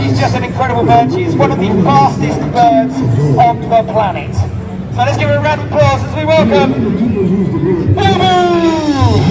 she's just an incredible bird. She's one of the fastest birds on the planet. So let's give her a round of applause as we welcome Beaucoup!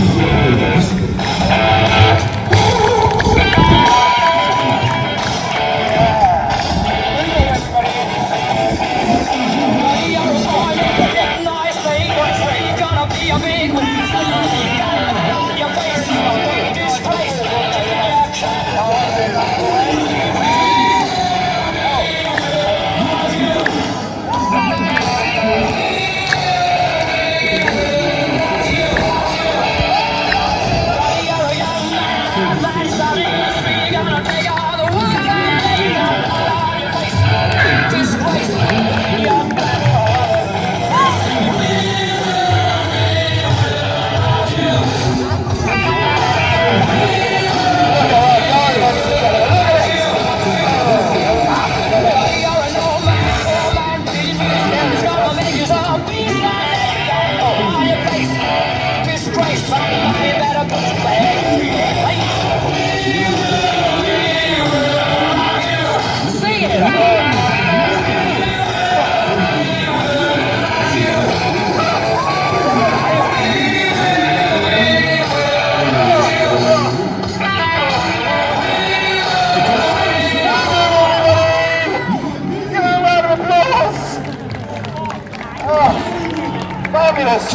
Fabulous!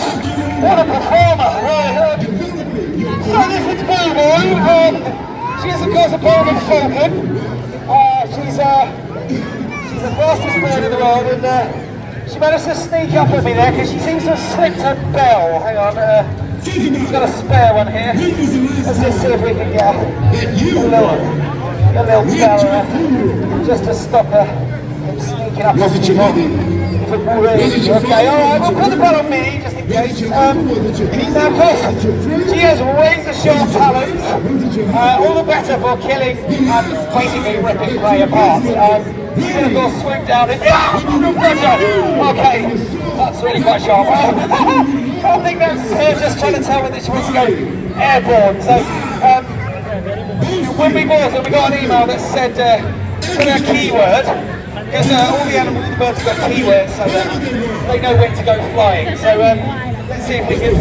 What a performer! Right, so this is Beaucoup. She is of course a Bowman Falcon. She's the fastest bird in the world, and she managed to sneak up on me there because she seems to have slipped her bell. Hang on, she's got a spare one here. Let's just see if we can get a little bell just to stop her from sneaking up on me. Okay, alright, we'll put the bell on me just in case. Now, of course, she has razor sharp talons, all the better for killing and basically ripping prey apart. She can, of course, swoop down and. Okay, that's really quite sharp. I think that's her just trying to tell me that she wants to go airborne. So, when we bought it, we got an email that said a keyword. Because all the animals, all the birds have got keywords so that they know when to go flying. So let's see if we can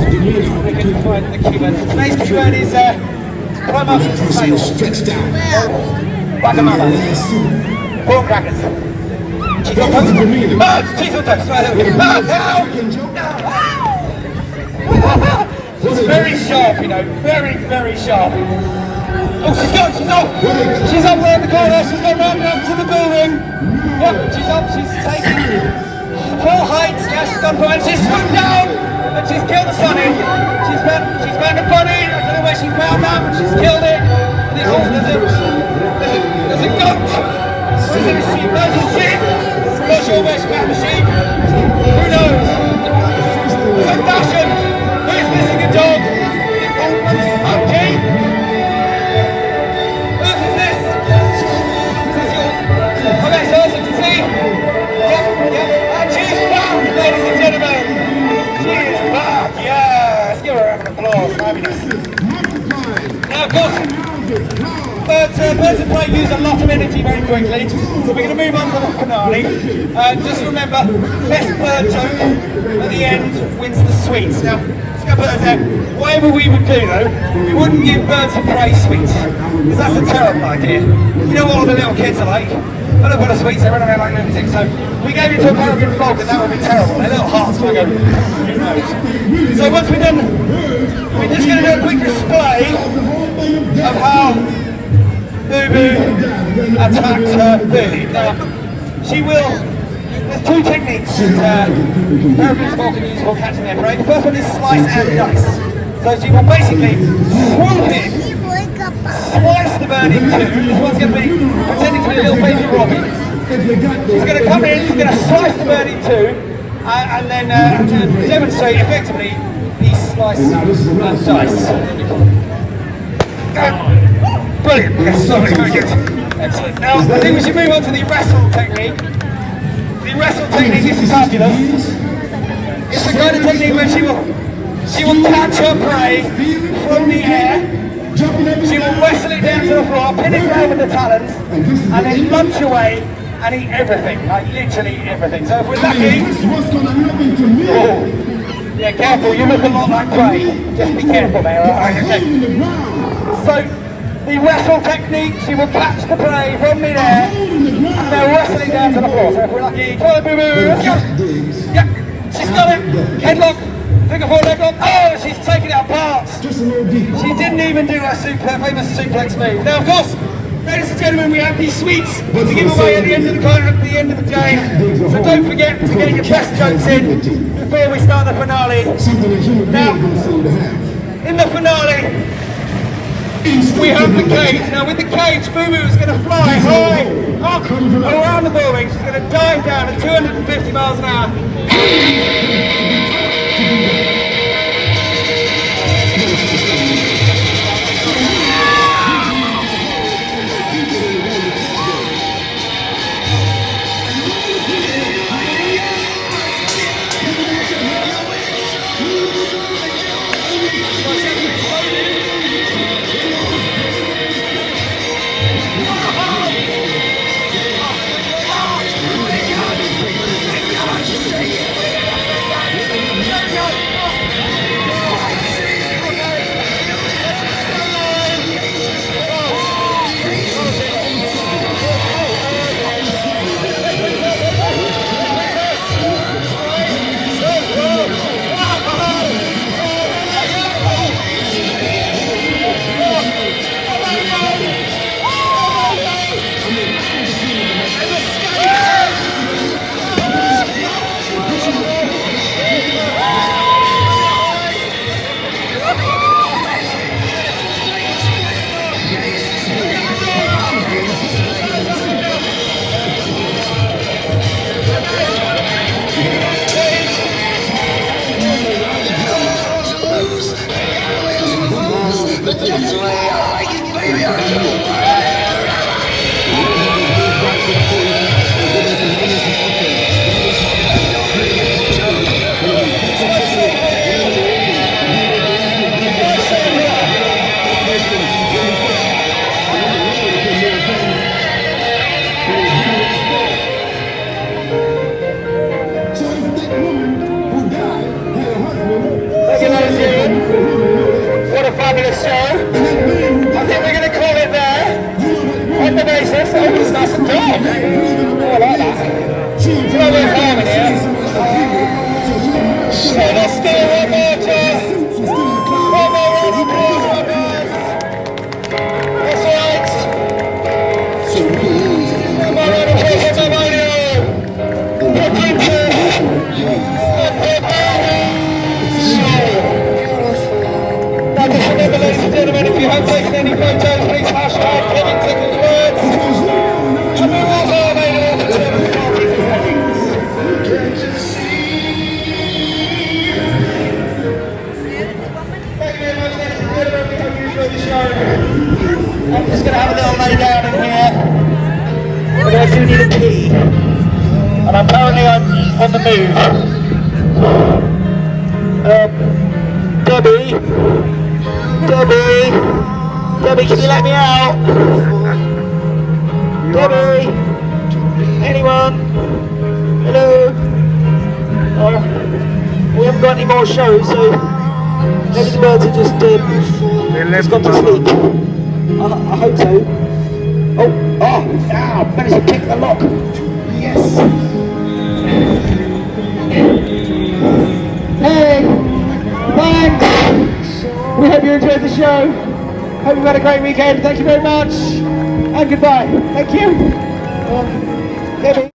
find the keyword. Today's keyword is climb up to sail. Stretched out. Guatemala. Prawn crackers. Cheese on toast. Oh, cheese on toast. It's very sharp, you know. Very, very sharp. Oh, she's off! She's up there in the corner, she's gone round and up to the building. Yep, she's up, she's taking full height, yeah, she's gone fine. She's swooped down, and she's killed the sunny. She's found a bunny, I don't know where she found that, but she's killed it. And there's a goat. There's a sheep, there's a sheep. I'm not sure where she found the sheep. Who knows? There's a Dawasho. Who's missing a dog? Okay. Ladies and gentlemen, she is back, yeah! Let's give her a round of applause, fabulous. Now of course, birds of prey use a lot of energy very quickly, so we're going to move on to the finale. Just remember, best bird joke at the end wins the sweets. Now, let's go put us there. Whatever we would do though, we wouldn't give birds of prey sweets, because that's a terrible idea. You know what all the little kids are like? I don't want a sweets, they run around like lunatics, so we gave it to a peregrine falcon, that would be terrible. Their little hearts might go, who knows. So once we're done, we're just going to do a quick display of how Beaucoup attacks her food. Now, she will, there's two techniques that peregrine falcon use for catching their prey. The first one is slice and dice. So she will basically swoop in, slice the bird in two. This one's going to be pretending to be a little baby Robbie. She's going to come in, she's going to slice the bird in two, and then to demonstrate effectively the slice and dice. Brilliant, yes, lovely, very good. Excellent. Now, I think we should move on to the wrestle technique. The wrestle technique is fabulous. It's the kind of technique where she will catch her prey from the air, She will wrestle it down to the floor, pin it down with the talons, and then lunge away and eat everything, like literally everything. So if we're lucky, yeah, careful, you look a lot like prey. Just be careful there, alright? Okay. So, the wrestle technique, she will catch the prey from midair, and they'll wrestle it down to the floor. So if we're lucky, come on, boo boo, let's go! Yeah, she's got it! Headlock, figure four leg lock. Oh, she's taking it apart! She didn't even do her famous suplex move. Now, of course, ladies and gentlemen, we have these sweets to give away at the end of the day. So don't forget to get your best jokes in before we start the finale. Now, in the finale, we have the cage. Now with the cage, Boo Boo is going to fly high up around the building. She's going to dive down at 250 miles an hour. Fabulous show. I think we're going to call it there on the basis. Oh, it's nice and dark. Oh, I like that. Do you know where's harmony here? So let's do one more time. One more round of applause, my guys. That's right. One more round of applause for my radio. Remember, ladies and gentlemen, if you have taken any photos, please hashtag Kevin Tickle's words. And we also available for German parties and weddings. Thank you very much, ladies and gentlemen. We hope you enjoyed the show. I'm just going to have a little lay down in here. Because I do need a pee. And apparently I'm on the move. Debbie, can you let me out? Debbie, anyone? Hello? We haven't got any more shows, so maybe the birds are just gone to sleep. I hope so. Oh, managed to pick the lock. Yes. Hey, thanks. We hope you enjoyed the show. Hope you've had a great weekend. Thank you very much. And goodbye. Thank you. Debbie.